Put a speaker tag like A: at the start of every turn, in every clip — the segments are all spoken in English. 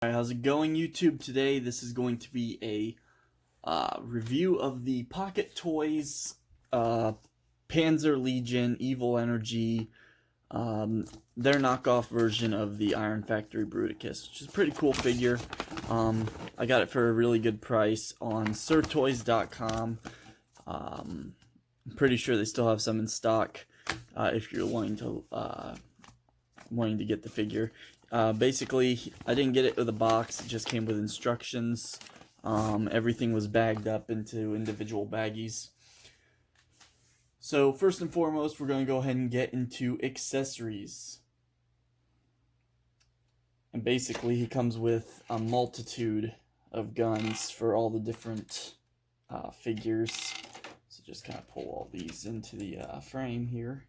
A: Alright, how's it going, YouTube? Today this is going to be a review of the Pocket Toys Panzer Legion Evil Energy, their knockoff version of the Iron Factory Bruticus, which is a pretty cool figure. I got it for a really good price on sirtoys.com. I'm pretty sure they still have some in stock if you're wanting to get the figure. Basically, I didn't get it with a box, it just came with instructions. Everything was bagged up into individual baggies. So first and foremost, we're going to go ahead and get into accessories. And basically, he comes with a multitude of guns for all the different figures. So just kind of pull all these into the frame here.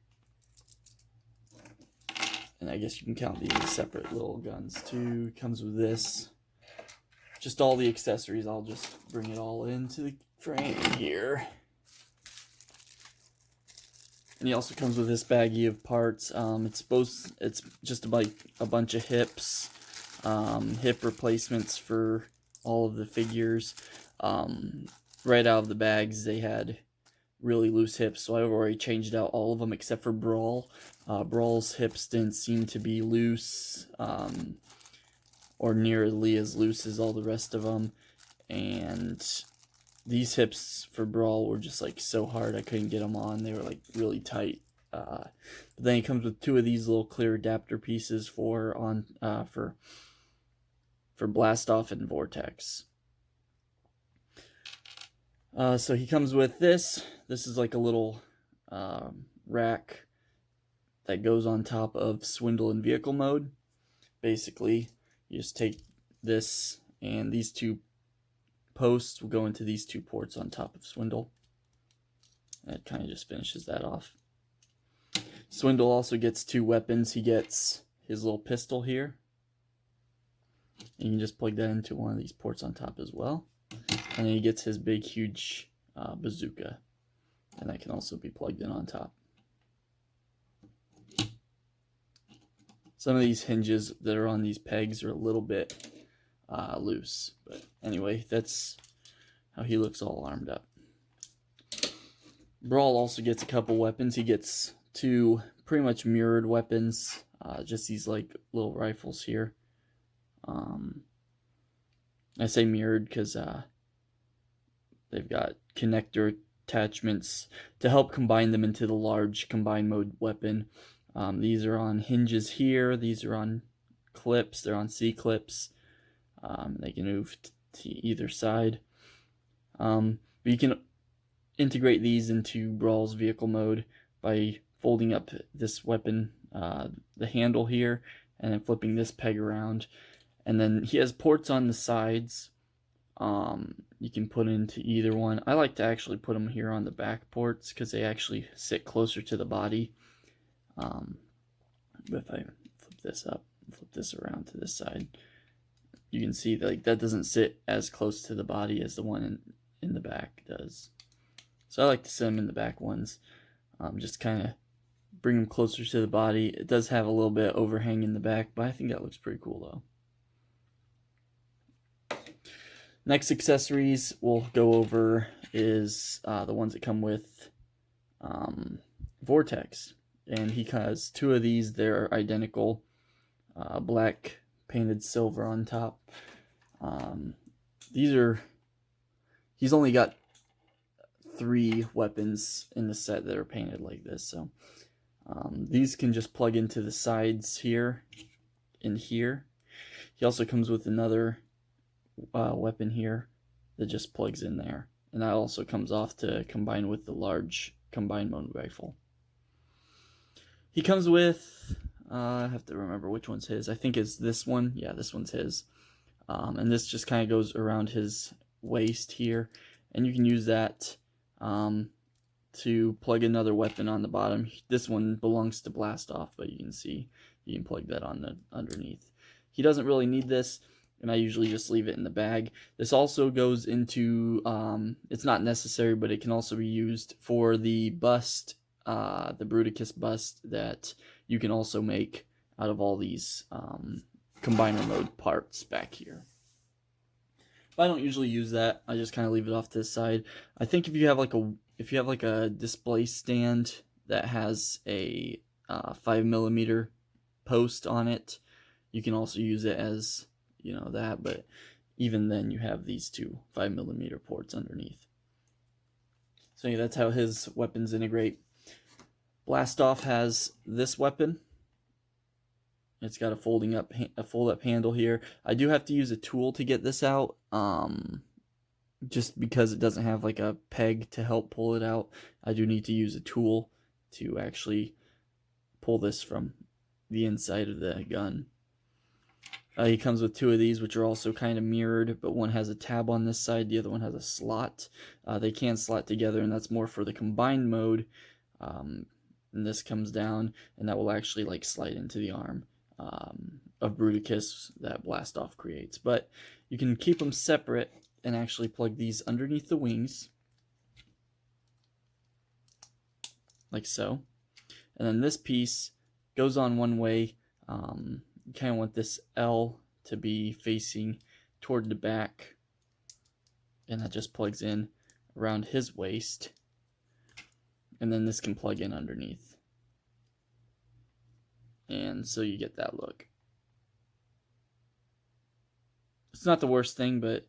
A: And I guess you can count these separate little guns too. Comes with this. Just all the accessories. I'll just bring it all into the frame here. And he also comes with this baggie of parts. It's just like a bunch of hips, hip replacements for all of the figures. Right out of the bags, they had really loose hips, so I've already changed out all of them except for Brawl. Brawl's hips didn't seem to be loose, or nearly as loose as all the rest of them, and these hips for Brawl were just like so hard I couldn't get them on. They were like really tight. But then he comes with two of these little clear adapter pieces for Blast Off and Vortex. So he comes with this. This is like a little rack that goes on top of Swindle in vehicle mode. Basically, you just take this, and these two posts will go into these two ports on top of Swindle. That kind of just finishes that off. Swindle also gets two weapons. He gets his little pistol here. And you can just plug that into one of these ports on top as well. And then he gets his big, huge bazooka. And that can also be plugged in on top. Some of these hinges that are on these pegs are a little bit loose. But anyway, that's how he looks all armed up. Brawl also gets a couple weapons. He gets two pretty much mirrored weapons. Just these like little rifles here. I say mirrored because they've got connector attachments to help combine them into the large combine mode weapon. These are on hinges here. These are on clips. They're on C-clips. They can move to either side. But you can integrate these into Brawl's vehicle mode by folding up this weapon, the handle here, and then flipping this peg around. And then he has ports on the sides. You can put into either one. I like to actually put them here on the back ports because they actually sit closer to the body. But if I flip this up, flip this around to this side, you can see that, like, that doesn't sit as close to the body as the one in the back does. So I like to sit them in the back ones. Just kind of bring them closer to the body. It does have a little bit of overhang in the back, but I think that looks pretty cool though. Next accessories we'll go over is the ones that come with Vortex. And he has two of these. They're identical. Black painted silver on top. He's only got 3 weapons in the set that are painted like this. So these can just plug into the sides here and here. He also comes with another weapon here that just plugs in there, and that also comes off to combine with the large combine mode rifle. He comes with I have to remember which one's his. I think it's this one. Yeah, this one's his. And this just kind of goes around his waist here, and you can use that to plug another weapon on the bottom. This one belongs to Blast Off, but you can see you can plug that on the underneath. He doesn't really need this, and I usually just leave it in the bag. This also goes into, it's not necessary, but it can also be used for the bust, the Bruticus bust that you can also make out of all these combiner mode parts back here. But I don't usually use that. I just kind of leave it off to the side. I think if you have like a display stand that has a 5mm post on it, you can also use it as, you know, that. But even then, you have these two 5mm ports underneath. So yeah, that's how his weapons integrate. Blastoff has this weapon. It's got a fold up handle here. I do have to use a tool to get this out, just because it doesn't have like a peg to help pull it out. I do need to use a tool to actually pull this from the inside of the gun. He comes with two of these, which are also kind of mirrored, but one has a tab on this side, the other one has a slot. They can slot together, and that's more for the combined mode. And this comes down, and that will actually like slide into the arm of Bruticus that Blastoff creates. But you can keep them separate and actually plug these underneath the wings, like so. And then this piece goes on one way. You kind of want this L to be facing toward the back, and that just plugs in around his waist, and then this can plug in underneath, and so you get that look. It's not the worst thing, but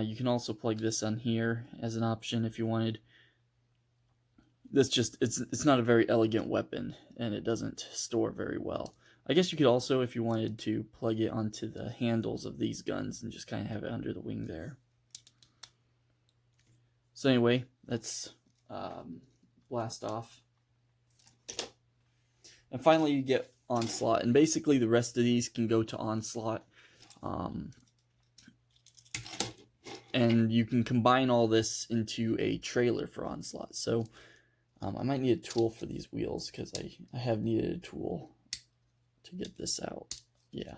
A: you can also plug this on here as an option if you wanted. This just, it's not a very elegant weapon, and it doesn't store very well. I guess you could also, if you wanted to, plug it onto the handles of these guns and just kind of have it under the wing there. So anyway, that's Blastoff. And finally you get Onslaught, and basically the rest of these can go to Onslaught. And you can combine all this into a trailer for Onslaught. So I might need a tool for these wheels, because I have needed a tool to get this out. Yeah.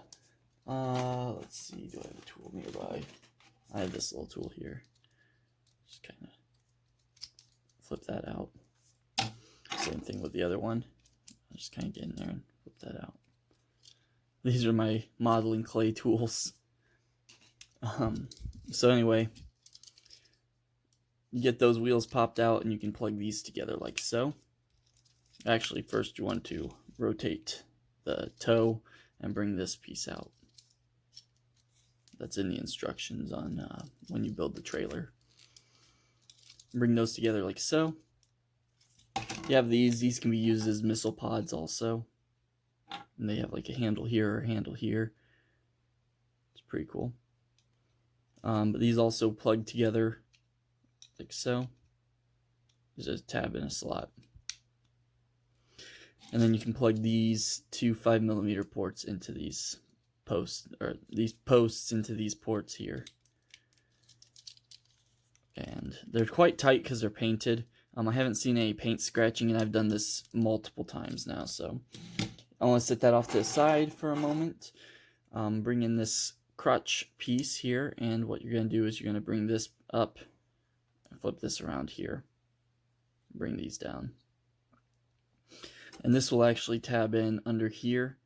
A: Let's see, do I have a tool nearby? I have this little tool here. Just kind of flip that out. Same thing with the other one. I'll just kind of get in there and flip that out. These are my modeling clay tools. So anyway, you get those wheels popped out, and you can plug these together like so. Actually, first you want to rotate the toe and bring this piece out. That's in the instructions on when you build the trailer. Bring those together like so. You have these can be used as missile pods also. And they have like a handle here or a handle here. It's pretty cool. But these also plug together like so. There's a tab and a slot. And then you can plug these two 5mm ports into these posts, or these posts into these ports here. And they're quite tight because they're painted. I haven't seen any paint scratching, and I've done this multiple times now, so I want to set that off to the side for a moment. Bring in this crutch piece here, and what you're going to do is you're going to bring this up and flip this around here. Bring these down. And this will actually tab in under here.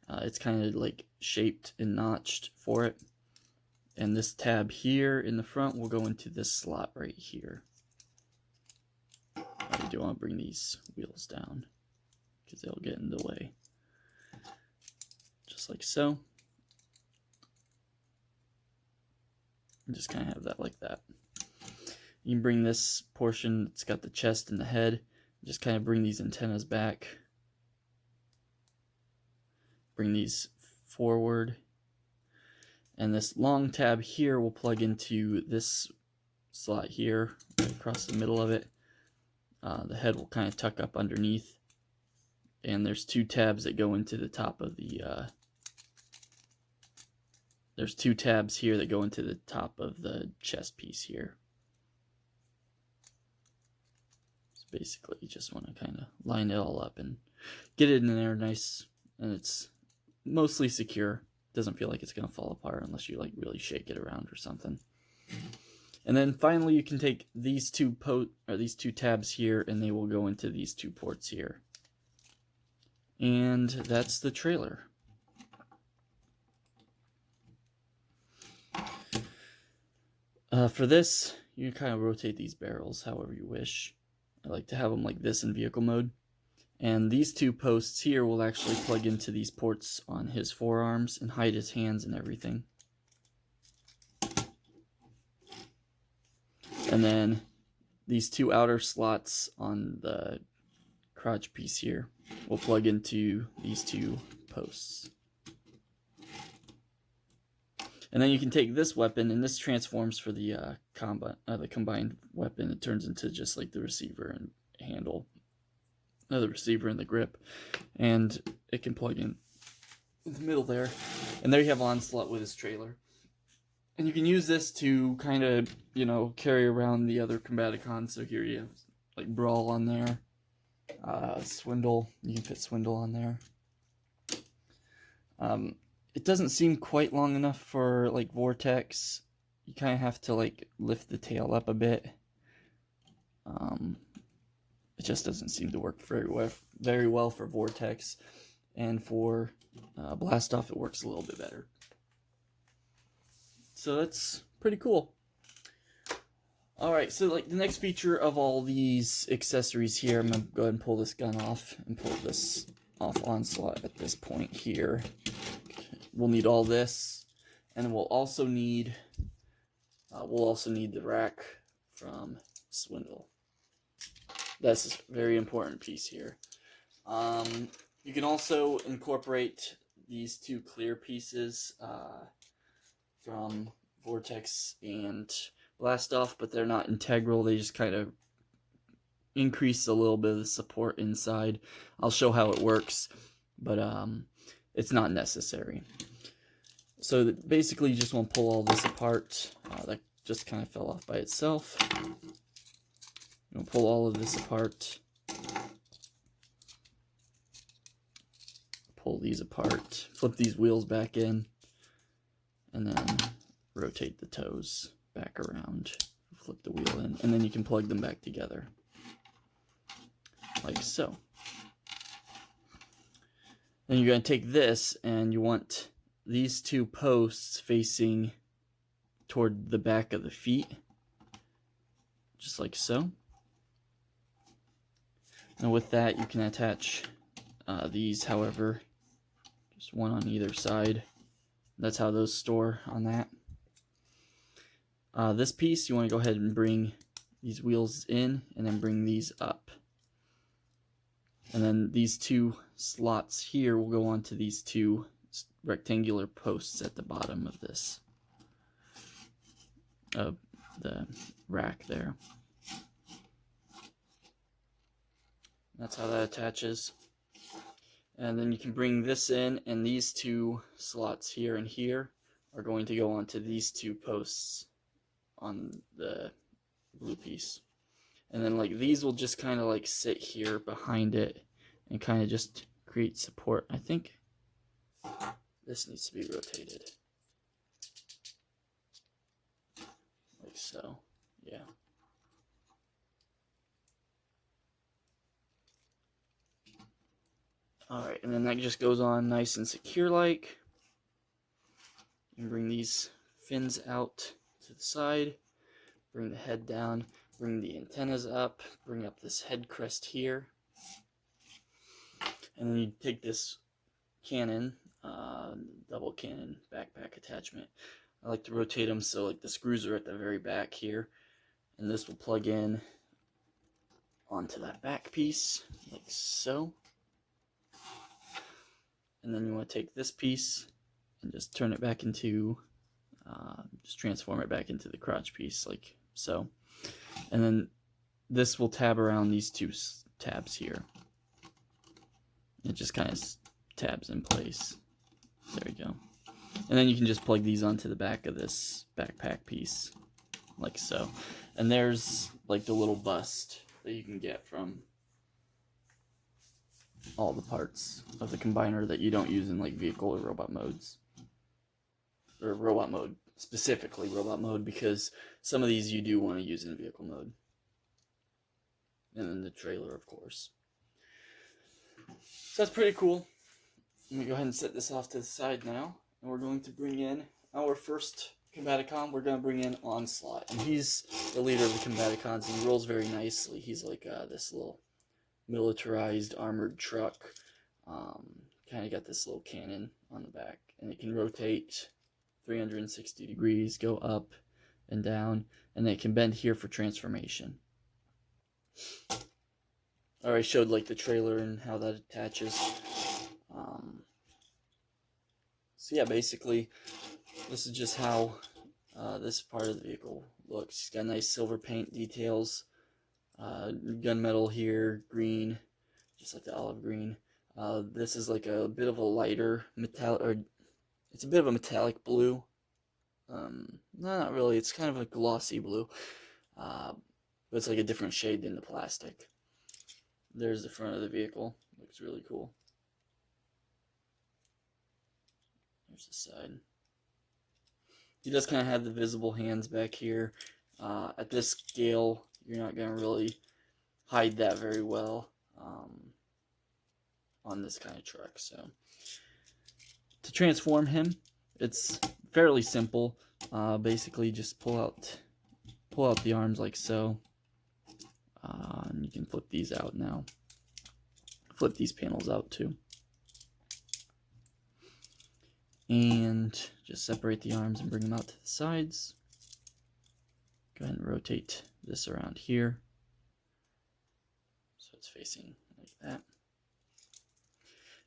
A: It's kind of like shaped and notched for it. And this tab here in the front will go into this slot right here. I do want to bring these wheels down because they'll get in the way. Just like so. And just kind of have that like that. You can bring this portion that's got the chest and the head, just kind of bring these antennas back. Bring these forward. And this long tab here will plug into this slot here, right across the middle of it. The head will kind of tuck up underneath. And there's two tabs that go into the top of the... there's two tabs here that go into the top of the chest piece here. So basically you just want to kind of line it all up and get it in there nice, and it's mostly secure. Doesn't feel like it's going to fall apart unless you like really shake it around or something. And then finally you can take these two tabs here, and they will go into these two ports here. And that's the trailer. For this, you can kind of rotate these barrels however you wish. I like to have them like this in vehicle mode. And these two posts here will actually plug into these ports on his forearms and hide his hands and everything. And then these two outer slots on the crotch piece here will plug into these two posts. And then you can take this weapon, and this transforms for the combined weapon. It turns into just like the receiver and handle, the receiver and the grip, and it can plug in the middle there. And there you have Onslaught with his trailer. And you can use this to kind of, you know, carry around the other Combaticons. So here you have like Brawl on there, Swindle. You can fit Swindle on there. It doesn't seem quite long enough for like Vortex. You kind of have to like lift the tail up a bit. It just doesn't seem to work very well for Vortex, and for Blast Off it works a little bit better. So that's pretty cool. Alright, so like the next feature of all these accessories here, I'm going to go ahead and pull this gun off and pull this off Onslaught at this point here. We'll need all this, and we'll also need the rack from Swindle. That's a very important piece here. You can also incorporate these two clear pieces from Vortex and Blast Off, but they're not integral. They just kind of increase a little bit of the support inside. I'll show how it works, but it's not necessary. So basically you just want to pull all this apart. That just kind of fell off by itself. You'll pull all of this apart. Pull these apart. Flip these wheels back in. And then rotate the toes back around. Flip the wheel in. And then you can plug them back together. Like so. Then you're going to take this, and you want these two posts facing toward the back of the feet. Just like so. And with that, you can attach these, however, just one on either side. That's how those store on that. This piece, you want to go ahead and bring these wheels in, and then bring these up. And then these two slots here will go onto these two rectangular posts at the bottom of this, the rack there. That's how that attaches. And then you can bring this in, and these two slots here and here are going to go onto these two posts on the blue piece. And then like these will just kind of like sit here behind it and kind of just create support. I think this needs to be rotated. Like so. Yeah. Alright, and then that just goes on nice and secure like. You can bring these fins out to the side, bring the head down, bring the antennas up, bring up this head crest here. And then you take this cannon, double cannon backpack attachment. I like to rotate them so like the screws are at the very back here. And this will plug in onto that back piece, like so. And then you want to take this piece and just turn it back into, just transform it back into the crotch piece, like so. And then this will tab around these two tabs here. It just kind of tabs in place. There you go. And then you can just plug these onto the back of this backpack piece, like so. And there's like the little bust that you can get from all the parts of the combiner that you don't use in like vehicle or robot modes. Or robot mode, specifically robot mode, because some of these you do want to use in vehicle mode. And then the trailer, of course. So that's pretty cool. Let me go ahead and set this off to the side now. And we're going to bring in our first Combaticon, we're going to bring in Onslaught. And he's the leader of the Combaticons, and he rolls very nicely. He's like this little militarized armored truck. Kind of got this little cannon on the back, and it can rotate 360 degrees, go up and down, and it can bend here for transformation. I already showed like the trailer and how that attaches. So yeah, basically, this is just how this part of the vehicle looks. It's got nice silver paint details, gunmetal here, green, just like the olive green. This is like a bit of a lighter metallic, or it's a bit of a metallic blue. No, not really. It's kind of a glossy blue, but it's like a different shade than the plastic. There's the front of the vehicle. Looks really cool. Here's the side. He does kind of have the visible hands back here. At this scale, you're not going to really hide that very well on this kind of truck. So to transform him, it's fairly simple. Basically, just pull out the arms like so, and you can flip these out now. Flip these panels out too. And just separate the arms and bring them out to the sides. Go ahead and rotate this around here, so it's facing like that.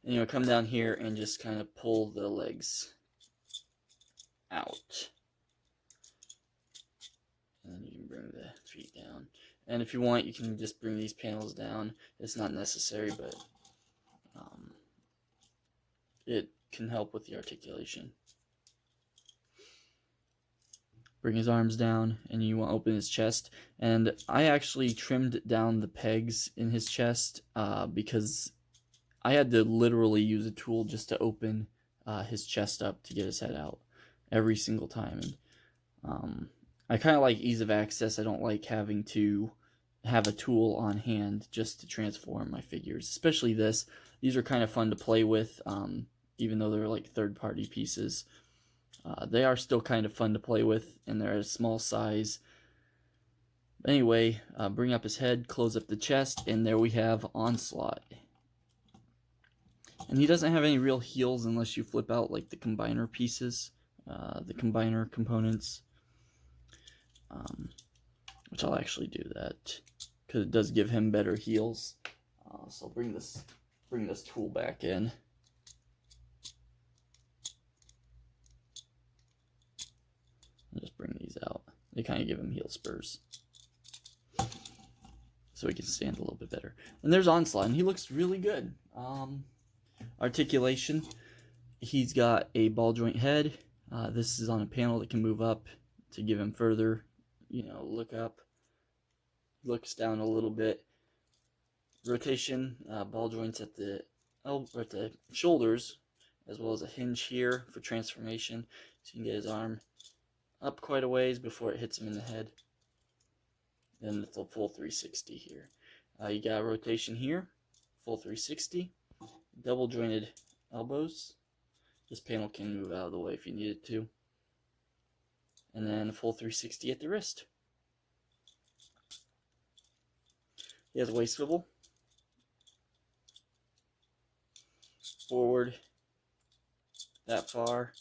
A: And come down here and just kind of pull the legs out. And then you can bring the feet down. And if you want, you can just bring these panels down. It's not necessary, but it can help with the articulation. Bring his arms down, and you want to open his chest. And I actually trimmed down the pegs in his chest because I had to literally use a tool just to open his chest up to get his head out every single time. And I kind of like ease of access. I don't like having to have a tool on hand just to transform my figures, especially this. These are kind of fun to play with, even though they're like third-party pieces. They are still kind of fun to play with, and they're a small size. But anyway, bring up his head, close up the chest, and there we have Onslaught. And he doesn't have any real heals unless you flip out like the combiner pieces, the combiner components, which I'll actually do that because it does give him better heals. So bring this tool back in. And just bring these out. They kind of give him heal spurs, so he can stand a little bit better. And there's Onslaught, and he looks really good. Articulation. He's got a ball joint head. This is on a panel that can move up to give him further, look up. Looks down a little bit. Rotation, ball joints at the shoulders, as well as a hinge here for transformation, so you can get his arm up quite a ways before it hits him in the head. Then the full 360 here. You got a rotation here, full 360, double jointed elbows. This panel can move out of the way if you need it to. And then a full 360 at the wrist. He has a waist swivel. Forward that far,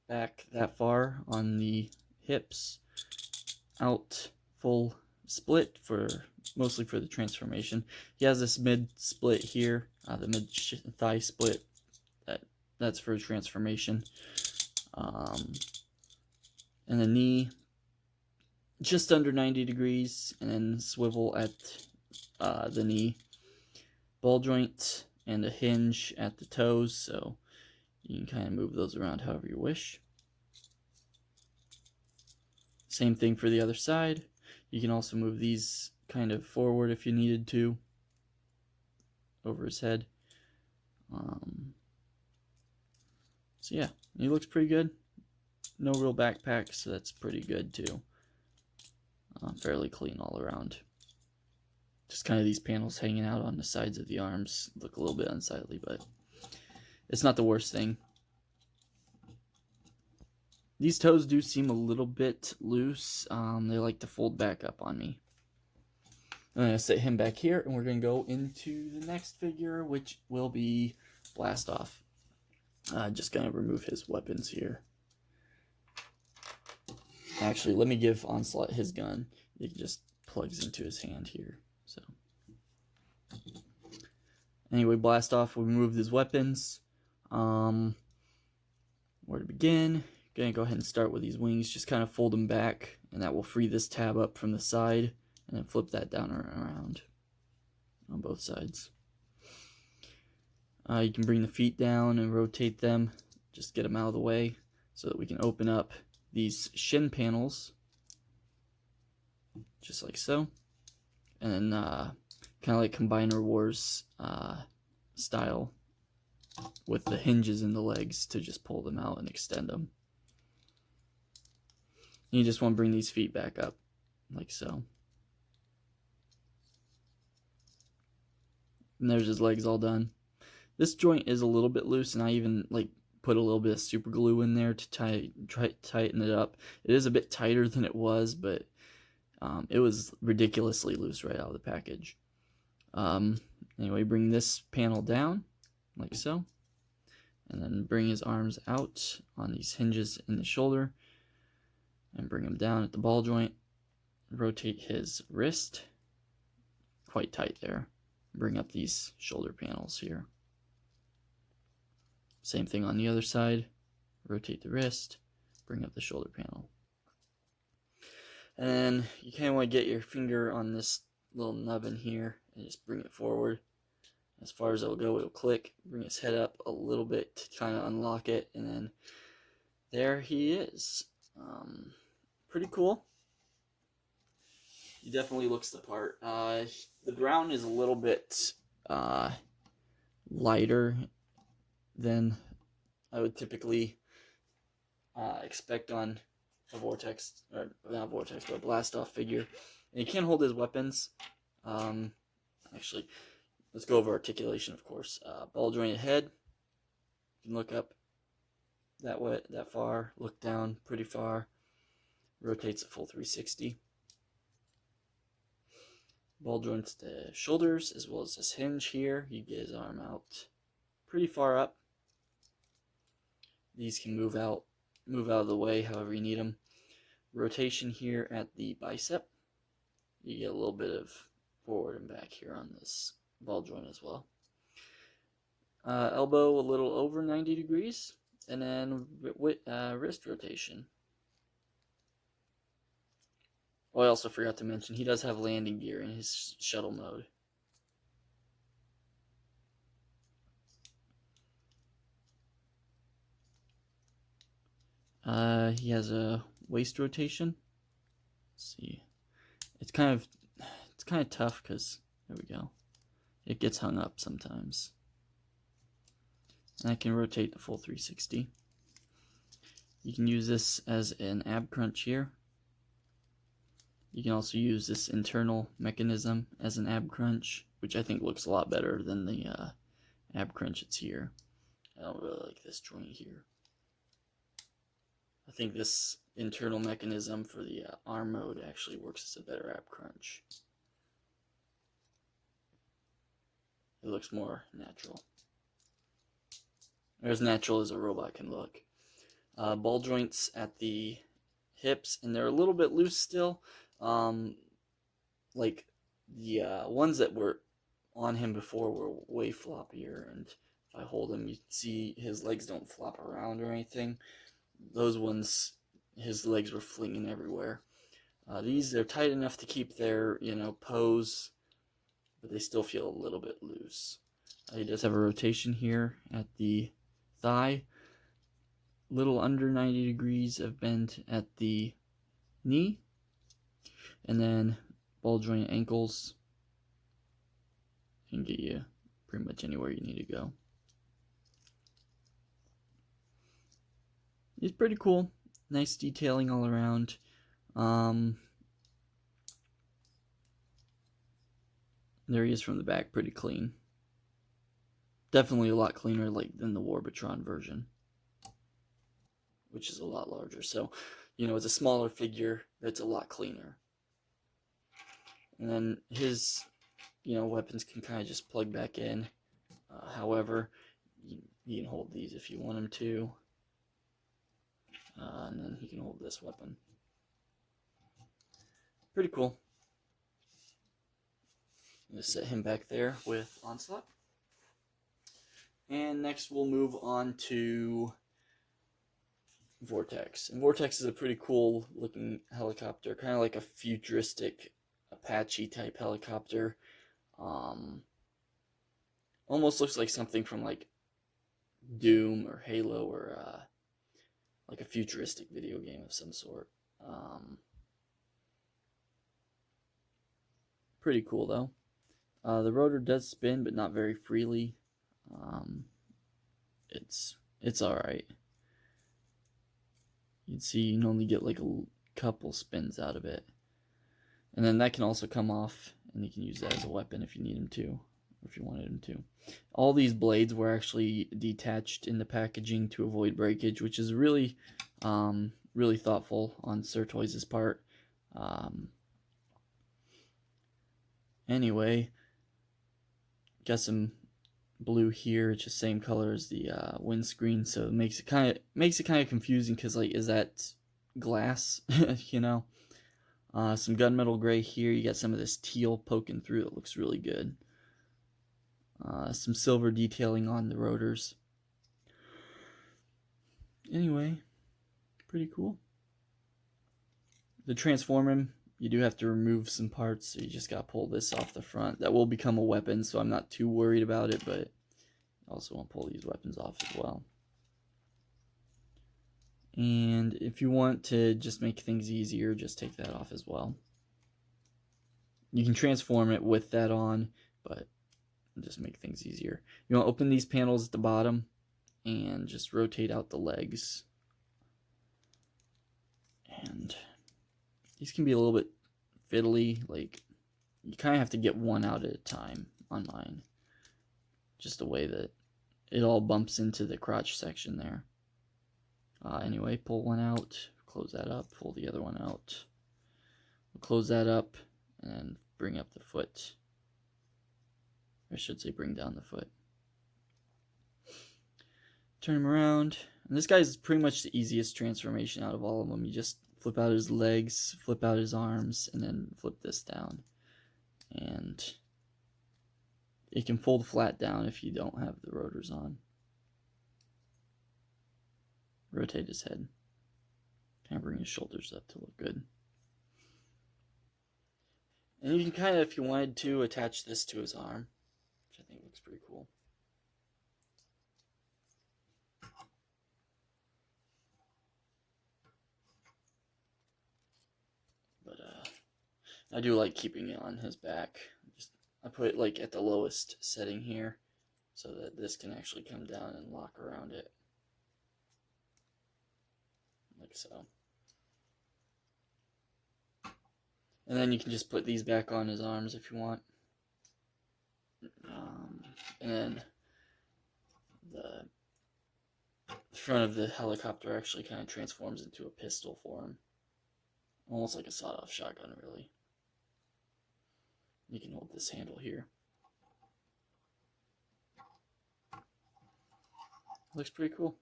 A: back that far on the hips, out full split mostly for the transformation. He has this mid split here, the mid thigh split. That's for transformation. And the knee just under 90 degrees, and then swivel at the knee. Ball joint and a hinge at the toes, so you can kind of move those around however you wish. Same thing for the other side. You can also move these kind of forward if you needed to, over his head. So yeah, he looks pretty good. No real backpack, so that's pretty good too. Fairly clean all around. Just kind of these panels hanging out on the sides of the arms look a little bit unsightly, but it's not the worst thing. These toes do seem a little bit loose. They like to fold back up on me. I'm going to set him back here, and we're going to go into the next figure, which will be Blast Off. Just going to remove his weapons here. Actually, let me give Onslaught his gun. It just plugs into his hand here. So, anyway, Blast Off. We removed his weapons. Where to begin? Gonna go ahead and start with these wings. Just kind of fold them back, and that will free this tab up from the side, and then flip that down and around on both sides. You can bring the feet down and rotate them. Just get them out of the way so that we can open up these shin panels, just like so. And then kind of like Combiner Wars style, with the hinges in the legs to just pull them out and extend them. You just want to bring these feet back up, like so. And there's his legs all done. This joint is a little bit loose, and I even like put a little bit of super glue in there to tighten it up. It is a bit tighter than it was, but it was ridiculously loose right out of the package. Anyway, bring this panel down, like so. And then bring his arms out on these hinges in the shoulder. And bring him down at the ball joint. Rotate his wrist. Quite tight there. Bring up these shoulder panels here. Same thing on the other side. Rotate the wrist. Bring up the shoulder panel. And then you kind of want to get your finger on this little nubbin here and just bring it forward. As far as it'll go, it'll click. Bring his head up a little bit to kind of unlock it, and then there he is. Pretty cool. He definitely looks the part. The brown is a little bit lighter than I would typically expect on a Vortex, or not Vortex, but a Blast Off figure. And he can hold his weapons. Actually, let's go over articulation, of course. Ball jointed head. You can look up that far, look down pretty far. Rotates a full 360. Ball joints the shoulders as well as this hinge here. You get his arm out pretty far up. These can move out of the way however you need them. Rotation here at the bicep. You get a little bit of forward and back here on this ball joint as well. Elbow a little over 90 degrees, and then wrist rotation. Oh, I also forgot to mention, he does have landing gear in his shuttle mode. He has a waist rotation. Let's see. It's kind of tough because, there we go. It gets hung up sometimes. And I can rotate the full 360. You can use this as an ab crunch here. You can also use this internal mechanism as an ab crunch, which I think looks a lot better than the ab crunch that's here. I don't really like this joint here. I think this internal mechanism for the arm mode actually works as a better ab crunch. It looks more natural. Or as natural as a robot can look. Ball joints at the hips, and they're a little bit loose still. Like the ones that were on him before were way floppier, and if I hold him, you see his legs don't flop around or anything. Those ones, his legs were flinging everywhere. These, they're tight enough to keep their, pose, but they still feel a little bit loose. He does have a rotation here at the thigh, little under 90 degrees of bend at the knee, and then ball joint ankles can get you pretty much anywhere you need to go. It's pretty cool. Nice detailing all around. There he is from the back, pretty clean. Definitely a lot cleaner than the Warbitron version, which is a lot larger. So, you know, it's a smaller figure that's a lot cleaner. And then his, you know, weapons can kind of just plug back in. However, you can hold these if you want him to. And then he can hold this weapon. Pretty cool. I'm going to set him back there with Onslaught. And next we'll move on to Vortex. And Vortex is a pretty cool looking helicopter, kind of like a futuristic Apache type helicopter. Almost looks like something from like Doom or Halo or like a futuristic video game of some sort. Pretty cool though. The rotor does spin, but not very freely. It's all right. You can see you can only get like a couple spins out of it, and then that can also come off, and you can use that as a weapon if you need him to, or if you wanted him to. All these blades were actually detached in the packaging to avoid breakage, which is really, really thoughtful on Tets Toys' part. Anyway, got some blue here. It's just same color as the windscreen, so it makes it kind of confusing because like, is that glass? You know. Some gunmetal gray here. You got some of this teal poking through. It looks really good. Some silver detailing on the rotors. Anyway, pretty cool. To transform him, you do have to remove some parts, so you just gotta pull this off the front. That will become a weapon, so I'm not too worried about it, but I also want to pull these weapons off as well. And if you want to just make things easier, just take that off as well. You can transform it with that on, but just make things easier. You want to open these panels at the bottom and just rotate out the legs. And these can be a little bit fiddly, like you kind of have to get one out at a time on mine. Just the way that it all bumps into the crotch section there. Anyway, pull one out, close that up, pull the other one out. We'll close that up and bring up the foot. I should say bring down the foot. Turn him around. And this guy's pretty much the easiest transformation out of all of them. You just flip out his legs, flip out his arms, and then flip this down. And it can fold flat down if you don't have the rotors on. Rotate his head. Kind of bring his shoulders up to look good. And you can kind of, if you wanted to, attach this to his arm, which I think looks pretty cool. But I do like keeping it on his back. I put it like at the lowest setting here, so that this can actually come down and lock around it. Like so. And then you can just put these back on his arms if you want. And then the front of the helicopter actually kind of transforms into a pistol for him. Almost like a sawed-off shotgun, really. You can hold this handle here. Looks pretty cool.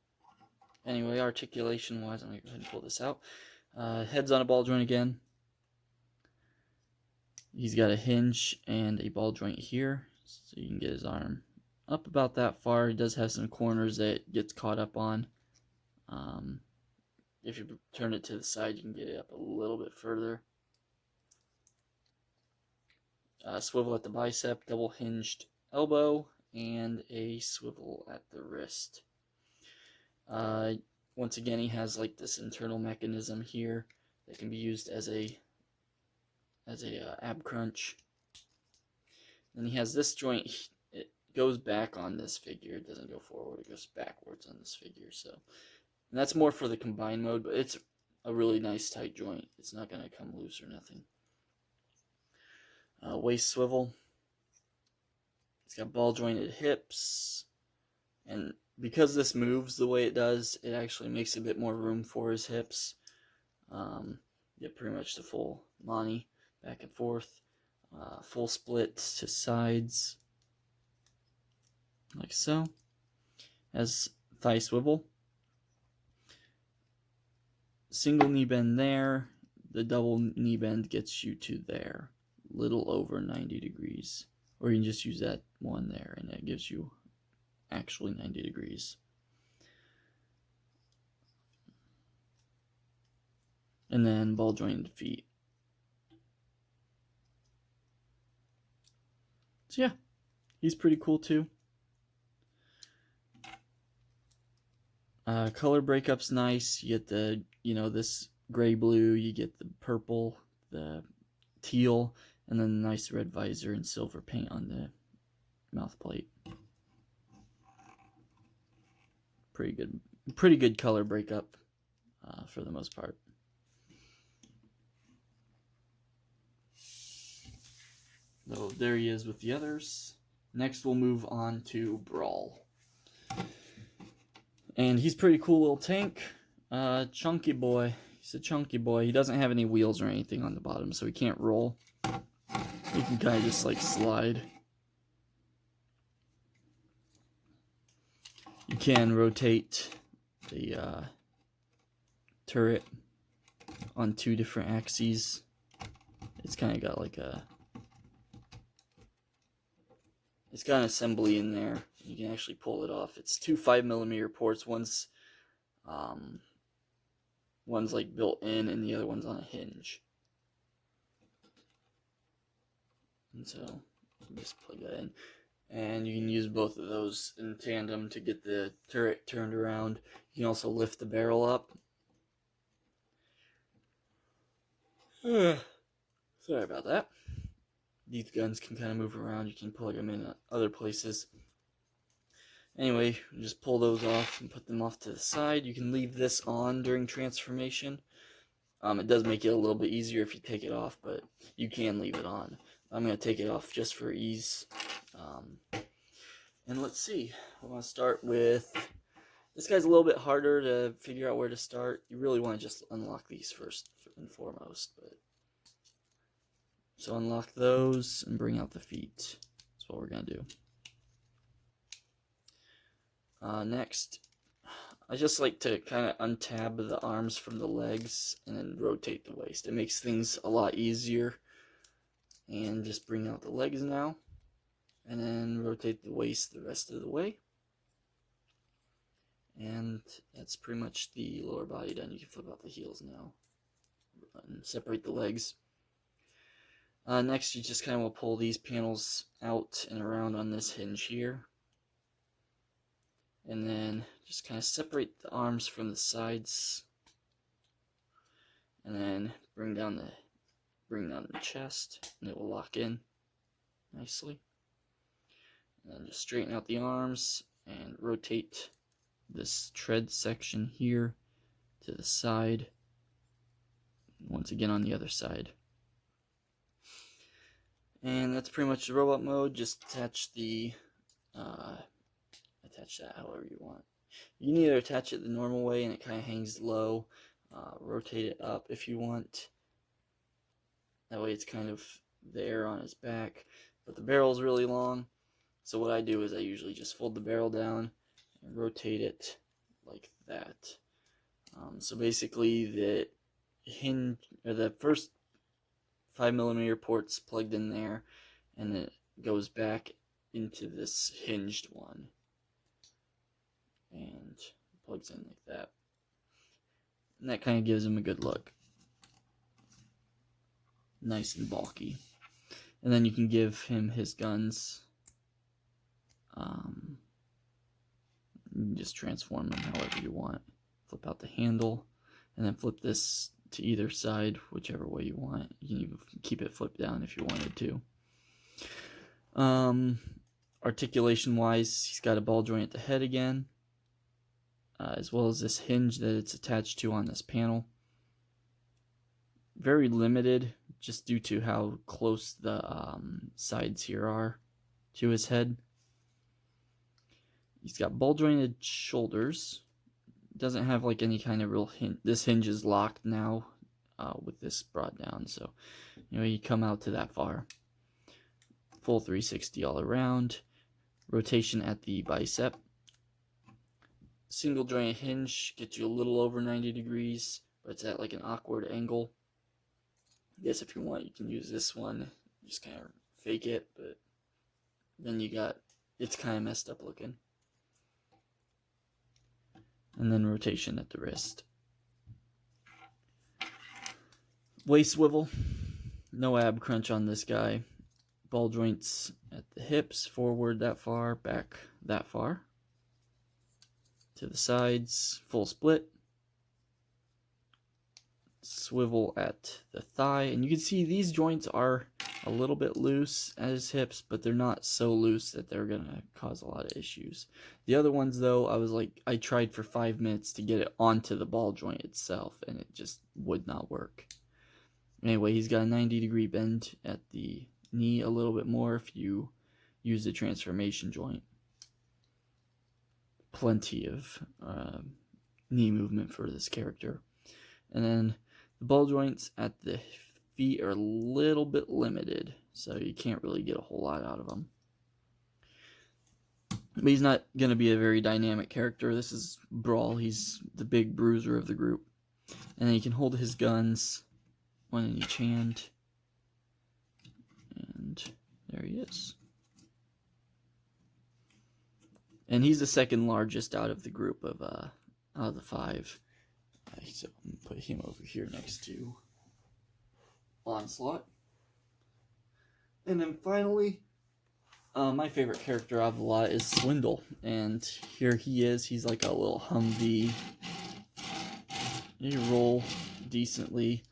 A: Anyway, articulation-wise, I'm going to go ahead and pull this out. Head's on a ball joint again. He's got a hinge and a ball joint here, so you can get his arm up about that far. He does have some corners that it gets caught up on. If you turn it to the side, you can get it up a little bit further. Swivel at the bicep, double hinged elbow, and a swivel at the wrist. Once again, he has like this internal mechanism here that can be used as a ab crunch. Then he has this joint. It goes back on this figure. It doesn't go forward. It goes backwards on this figure. So, and that's more for the combined mode, but it's a really nice tight joint. It's not going to come loose or nothing. Waist swivel. He's got ball jointed hips, and because this moves the way it does, it actually makes a bit more room for his hips. Get pretty much the full Monty back and forth. Full splits to sides, like so. As thigh swivel. Single knee bend there. The double knee bend gets you to there. Little over 90 degrees. Or you can just use that one there and that gives you actually 90 degrees. And then ball jointed feet. So yeah, he's pretty cool too. Color breakup's nice. You get the, this gray blue, you get the purple, the teal, and then the nice red visor and silver paint on the mouth plate. Pretty good color breakup for the most part. So there he is with the others. Next we'll move on to Brawl. And he's pretty cool little tank. Chunky boy. He's a chunky boy. He doesn't have any wheels or anything on the bottom, so he can't roll. He can kind of just like slide. You can rotate the turret on 2 different axes. It's kind of got like it's got an assembly in there. You can actually pull it off. It's 2 5mm ports. One's like built in, and the other one's on a hinge. And so you just plug that in, and you can use both of those in tandem to get the turret turned around. You can also lift the barrel up. Sorry about that. These guns can kind of move around. You can plug them in other places. Anyway, just pull those off and put them off to the side. You can leave this on during transformation. It does make it a little bit easier if you take it off, but you can leave it on. I'm going to take it off just for ease. And let's see. I want to start with... This guy's a little bit harder to figure out where to start. You really want to just unlock these first and foremost, but... So unlock those and bring out the feet. That's what we're going to do. Next, I just like to kind of untab the arms from the legs and then rotate the waist. It makes things a lot easier. And just bring out the legs now. And then rotate the waist the rest of the way. And that's pretty much the lower body done. You can flip out the heels now. And separate the legs. Next, you just kind of will pull these panels out and around on this hinge here. And then just kind of separate the arms from the sides. And then bring down the chest, and it will lock in nicely. And then just straighten out the arms and rotate this tread section here to the side. Once again on the other side. And that's pretty much the robot mode. Just attach that however you want. You can either attach it the normal way and it kind of hangs low, rotate it up if you want. That way it's kind of there on his back, but the barrel's really long. So what I do is I usually just fold the barrel down and rotate it like that. So basically the hinge, or the first 5mm port's plugged in there, and it goes back into this hinged one. And plugs in like that. And that kind of gives him a good look. Nice and bulky. And then you can give him his guns. You can just transform them however you want. Flip out the handle, and then flip this to either side, whichever way you want. You can even keep it flipped down if you wanted to. Articulation wise, he's got a ball joint at the head again. As well as this hinge that it's attached to on this panel. Very limited, just due to how close the sides here are to his head. He's got ball jointed shoulders. Doesn't have like any kind of real hinge. This hinge is locked now with this brought down, so you come out to that far. Full 360 all around. Rotation at the bicep. Single joint hinge gets you a little over 90 degrees, but it's at like an awkward angle. I guess if you want, you can use this one, just kind of fake it, but then it's kind of messed up looking. And then rotation at the wrist. Waist swivel. No ab crunch on this guy. Ball joints at the hips, forward that far, back that far. To the sides, full split. Swivel at the thigh. And you can see these joints are a little bit loose at his hips, but they're not so loose that they're going to cause a lot of issues. The other ones, though, I tried for 5 minutes to get it onto the ball joint itself, and it just would not work. Anyway, he's got a 90-degree bend at the knee, a little bit more if you use the transformation joint. Plenty of knee movement for this character. And then the ball joints at the feet are a little bit limited, so you can't really get a whole lot out of them. But he's not going to be a very dynamic character. This is Brawl. He's the big bruiser of the group. And then he can hold his guns, one in each hand. And there he is. And he's the second largest out of the group of out of the 5. So I'm going to put him over here next to Onslaught. And then finally, my favorite character out of the lot is Swindle. And here he is. He's like a little Humvee. He roll decently.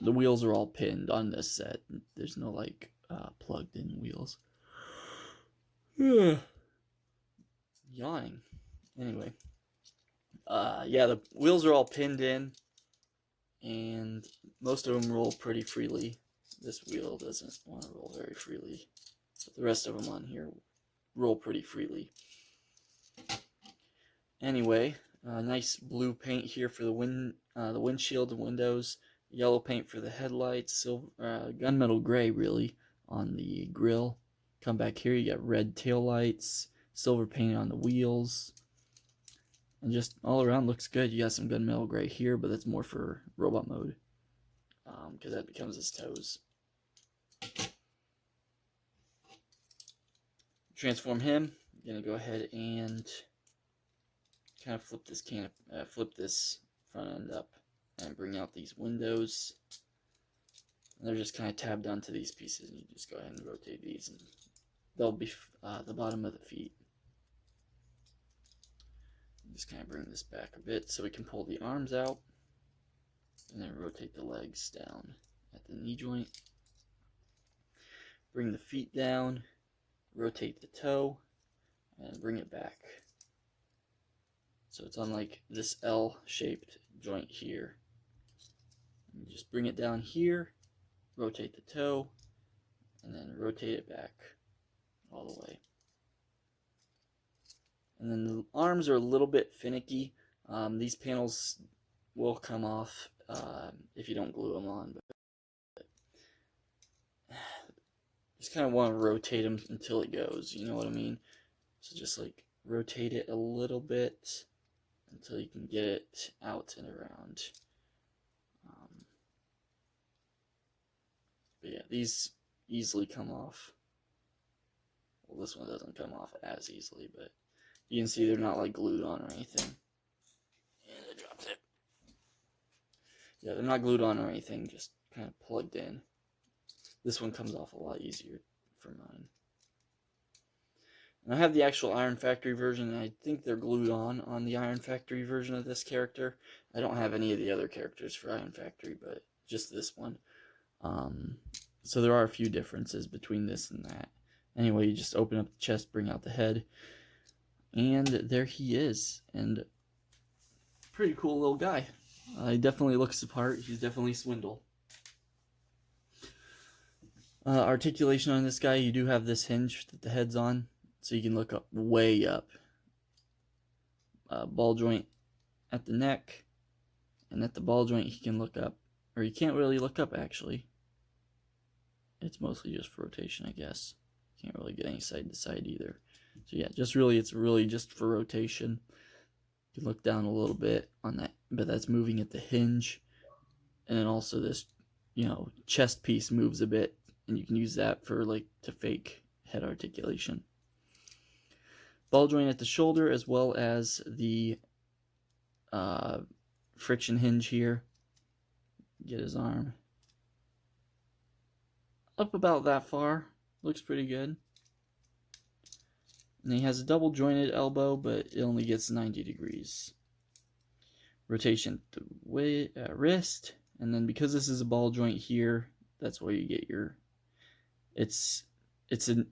A: The wheels are all pinned on this set. There's no like plugged in wheels. Yawning. Anyway. Yeah, the wheels are all pinned in. And most of them roll pretty freely. This wheel doesn't want to roll very freely. But the rest of them on here roll pretty freely. Anyway, nice blue paint here for the windshield and windows. Yellow paint for the headlights. Silver, gunmetal gray really on the grill. Come back here, you got red tail lights. Silver paint on the wheels. And just all around looks good. You got some gunmetal gray here, but that's more for robot mode. Because that becomes his toes. Transform him. I'm going to go ahead and kind of flip this front end up and bring out these windows. And they're just kind of tabbed onto these pieces. And you just go ahead and rotate these, and they'll be the bottom of the feet. Just kind of bring this back a bit so we can pull the arms out, and then rotate the legs down at the knee joint. Bring the feet down, rotate the toe, and bring it back. So it's on like this L-shaped joint here. And just bring it down here, rotate the toe, and then rotate it back all the way. And then the arms are a little bit finicky. These panels will come off if you don't glue them on. But just kind of want to rotate them until it goes, you know what I mean? So just like rotate it a little bit until you can get it out and around. But yeah, these easily come off. Well, this one doesn't come off as easily, but you can see they're not like glued on or anything. And I dropped it. Yeah, they're not glued on or anything, just kind of plugged in. This one comes off a lot easier for mine. And I have the actual Iron Factory version, and I think they're glued on the Iron Factory version of this character. I don't have any of the other characters for Iron Factory, but just this one. So there are a few differences between this and that. Anyway, you just open up the chest, bring out the head, and there he is. And pretty cool little guy. He definitely looks the part. He's definitely Swindle. Articulation on this guy, you do have this hinge that the head's on, so you can look up, way up. Ball joint at the neck, and at the ball joint he can look up, or you can't really look up actually. It's mostly just for rotation, I guess. Can't really get any side to side either. So yeah, it's really just for rotation. You can look down a little bit on that, but that's moving at the hinge. And then also this, chest piece moves a bit, and you can use that for to fake head articulation. Ball joint at the shoulder, as well as the friction hinge here. Get his arm up about that far. Looks pretty good. And he has a double jointed elbow, but it only gets 90 degrees. Rotation to wrist, and then because this is a ball joint here, that's where you get your. It's a